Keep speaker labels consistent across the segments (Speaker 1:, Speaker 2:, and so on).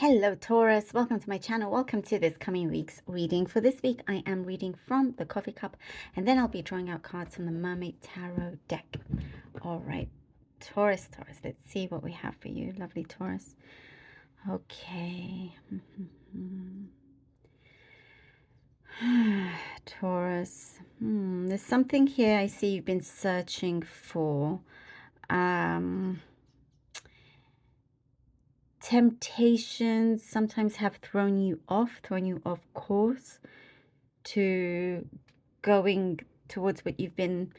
Speaker 1: Hello, Taurus. Welcome to my channel. Welcome to this coming week's reading. For this week, I am reading from the coffee cup, and then I'll be drawing out cards from the Mermaid Tarot deck. All right, Taurus, let's see what we have for you. Lovely Taurus. Okay. Taurus. There's something here I see you've been searching for. Temptations sometimes have thrown you off course to going towards what you've been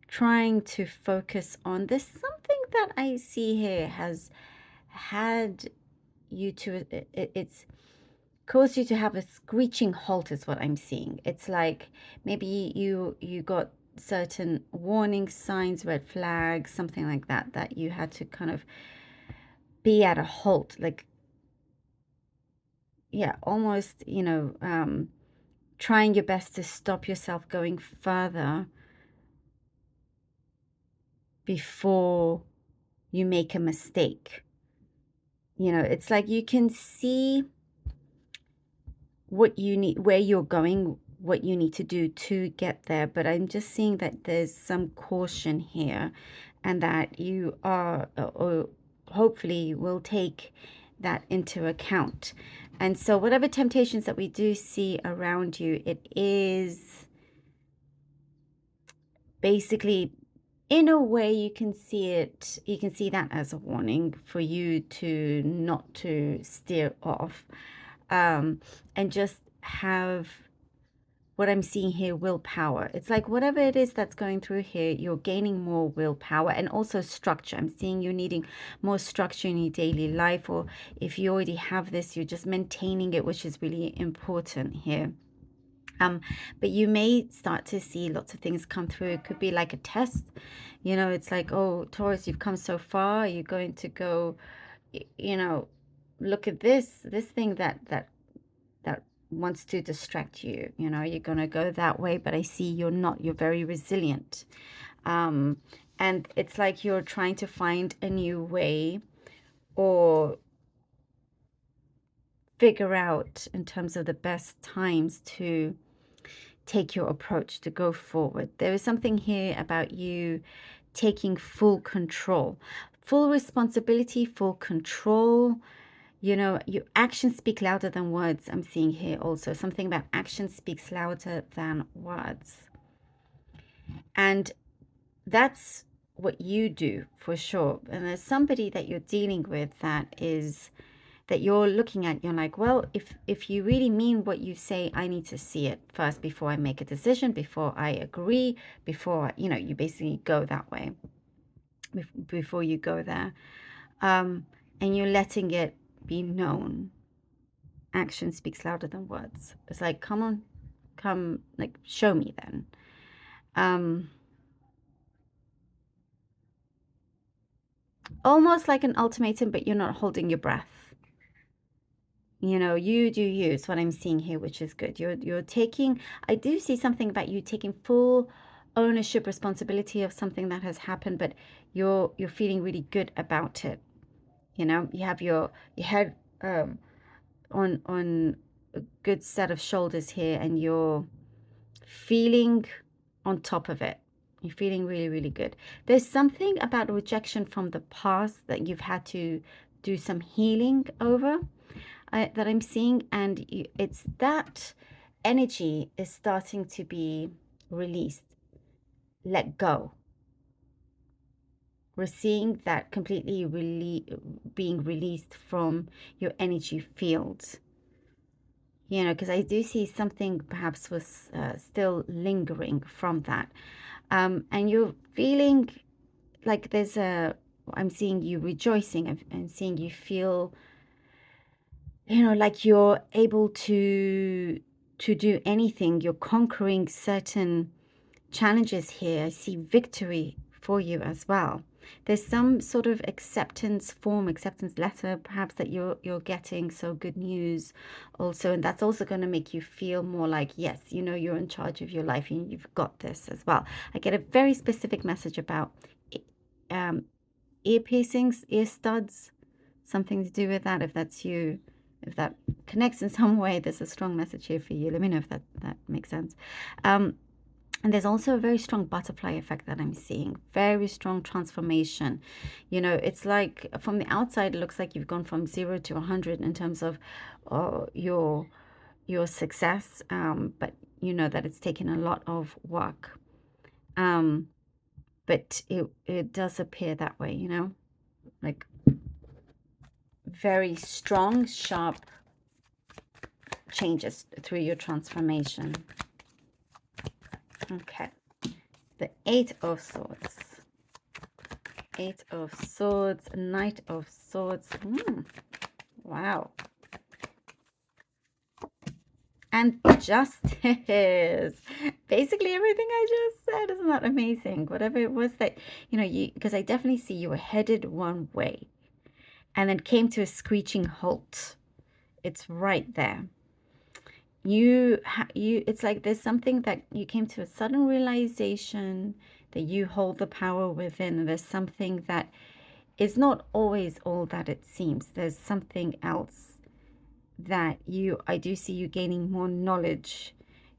Speaker 1: trying to focus on. There's something that I see here has had you to, it's caused you to have a screeching halt is what I'm seeing. It's like maybe you got certain warning signs, red flags, something like that, that you had to kind of be at a halt, like, yeah, almost, trying your best to stop yourself going further before you make a mistake. It's like you can see what you need, where you're going, what you need to do to get there. But I'm just seeing that there's some caution here, and that you are, or hopefully will take that into account. And so whatever temptations that we do see around you, it is basically, in a way, you can see that as a warning for you to not to steer off, and just have what I'm seeing here, willpower. It's like whatever it is that's going through here, you're gaining more willpower and also structure. I'm seeing you needing more structure in your daily life, or if you already have this, you're just maintaining it, which is really important here. But you may start to see lots of things come through. It could be like a test. It's like, oh, Taurus, you've come so far. You're going to go, look at this thing that wants to distract you. You're going to go that way, but I see you're not. You're very resilient. And it's like you're trying to find a new way, or figure out in terms of the best times to take your approach, to go forward. There is something here about you taking full control, full responsibility, full control. Your actions speak louder than words. I'm seeing here also something about action speaks louder than words. And that's what you do for sure. And there's somebody that you're dealing with that you're looking at, you're like, well, if you really mean what you say, I need to see it first before I make a decision, before I agree, before, you basically go that way, before you go there. And you're letting it be known. Action speaks louder than words. It's like, come on, like, show me then. Almost like an ultimatum, but you're not holding your breath. You do you is what I'm seeing here, which is good. You're taking, I do see something about you taking full ownership, responsibility of something that has happened, but you're feeling really good about it. You have your head on a good set of shoulders here, and you're feeling on top of it. You're feeling really, really good. There's something about rejection from the past that you've had to do some healing over, that I'm seeing, and it's that energy is starting to be released, let go. We're seeing that completely being released from your energy fields. Because I do see something perhaps was still lingering from that. And you're feeling like I'm seeing you rejoicing. I'm seeing you feel, like you're able to do anything. You're conquering certain challenges here. I see victory for you as well. There's some sort of acceptance letter perhaps that you're getting, so good news also, and that's also going to make you feel more like, yes, you're in charge of your life and you've got this as well. I get a very specific message about ear piercings, ear studs, something to do with that. If that's you, if that connects in some way. There's a strong message here for you. Let me know if that makes sense. And there's also a very strong butterfly effect that I'm seeing. Very strong transformation. You know, it's like from the outside, it looks like you've gone from 0 to 100 in terms of your success. But you know that it's taken a lot of work. But it does appear that way, you know, like very strong, sharp changes through your transformation. Okay. The Eight of Swords. Eight of Swords, Knight of Swords. Wow. And Justice. Basically everything I just said. Isn't that amazing? Whatever it was that, you know, because I definitely see you were headed one way and then came to a screeching halt. It's right there. It's like there's something that you came to a sudden realization that you hold the power within, and there's something that is not always all that it seems. There's something else that I do see you gaining more knowledge.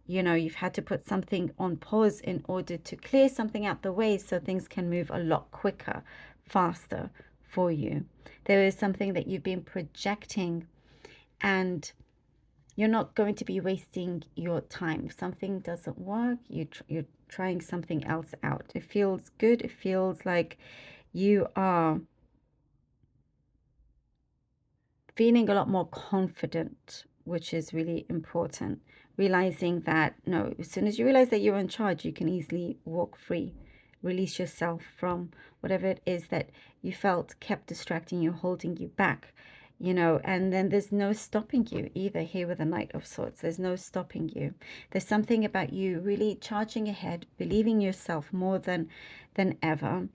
Speaker 1: You know, you've had to put something on pause in order to clear something out the way so things can move a lot quicker, faster for you. There is something that you've been projecting, and you're not going to be wasting your time. If something doesn't work, you're trying something else out. It feels good. It feels like you are feeling a lot more confident, which is really important. Realizing that, no, as soon as you realize that you're in charge, you can easily walk free. Release yourself from whatever it is that you felt kept distracting you, holding you back. You know, and then there's no stopping you either here with the Knight of Swords. There's no stopping you. There's something about you really charging ahead, believing yourself more than ever,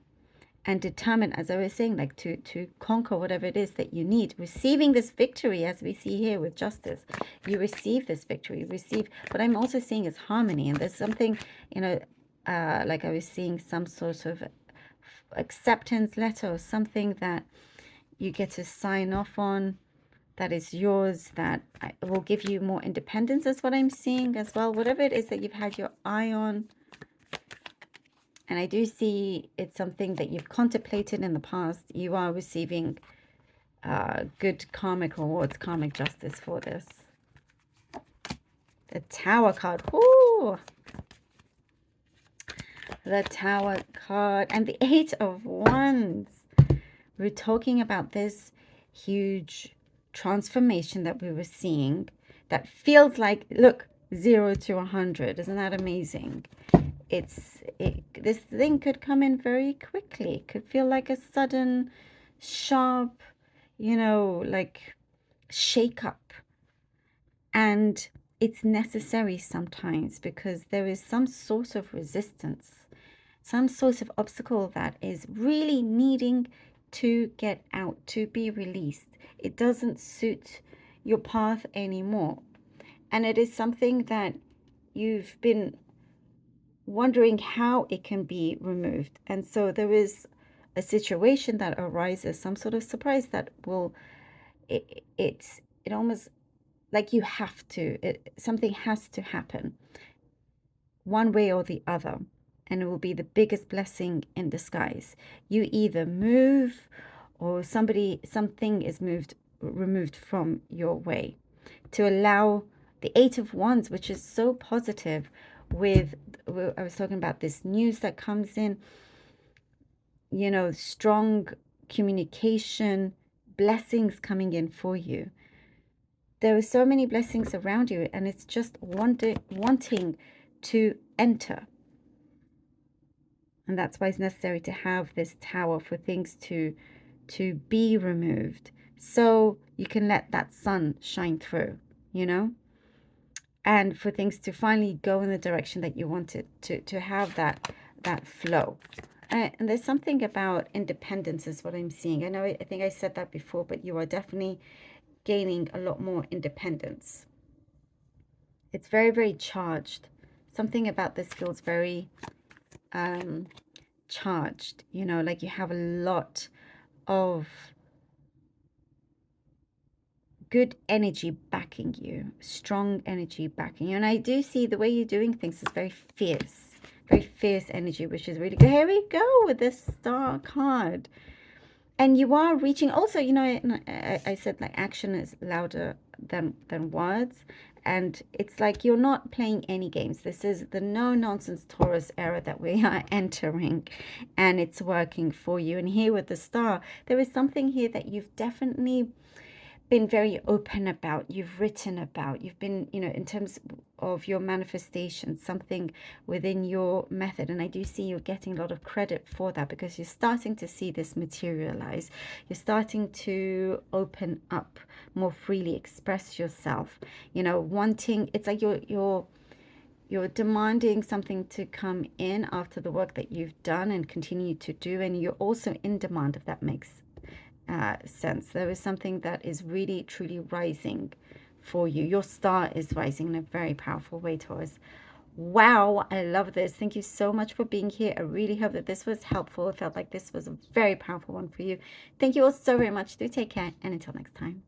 Speaker 1: and determined, as I was saying, like to conquer whatever it is that you need. Receiving this victory, as we see here with Justice. You receive this victory. What I'm also seeing is harmony, and there's something, you know, like I was seeing some sort of acceptance letter or something that you get to sign off on, that is yours, that will give you more independence, is what I'm seeing as well. Whatever it is that you've had your eye on. And I do see it's something that you've contemplated in the past. You are receiving good karmic rewards, karmic justice for this. The Tower card. Ooh. The Tower card. And the Eight of Wands. We're talking about this huge transformation that we were seeing that feels like, look, 0 to 100. Isn't that amazing? This thing could come in very quickly. It could feel like a sudden, sharp, you know, like shake up. And it's necessary sometimes because there is some sort of resistance, some sort of obstacle that is really needing to get out, to be released. It doesn't suit your path anymore. And it is something that you've been wondering how it can be removed. And so there is a situation that arises, some sort of surprise that will, it almost like you have to, something has to happen one way or the other. And it will be the biggest blessing in disguise. You either move or something is removed from your way to allow the Eight of Wands, which is so positive. I was talking about this news that comes in, you know, strong communication, blessings coming in for you. There are so many blessings around you, and it's just wanting to enter. And that's why it's necessary to have this tower for things to be removed, so you can let that sun shine through, you know, and for things to finally go in the direction that you want it to have that flow. And there's something about independence is what I'm seeing. I think I said that before, but you are definitely gaining a lot more independence. It's very, very charged. Something about this feels very charged, you know, like you have a lot of good energy backing you, strong energy backing you. And I do see the way you're doing things is very fierce energy, which is really good. Here we go with this star card. And you are reaching also, you know, I said like action is louder than words. And it's like you're not playing any games. This is the no nonsense Taurus era that we are entering, and it's working for you. And here with the star, there is something here that you've definitely been very open about, you've written about, you've been, you know, in terms of your manifestation, something within your method. And I do see you're getting a lot of credit for that, because you're starting to see this materialize. You're starting to open up more freely, express yourself, you know, wanting, it's like you're demanding something to come in after the work that you've done and continue to do, and you're also in demand, if that makes sense. There is something that is really truly rising for you. Your star is rising in a very powerful way, Taurus. Wow, I love this. Thank you so much for being here. I really hope that this was helpful. I felt like this was a very powerful one for you. Thank you all so very much. Do take care, and until next time.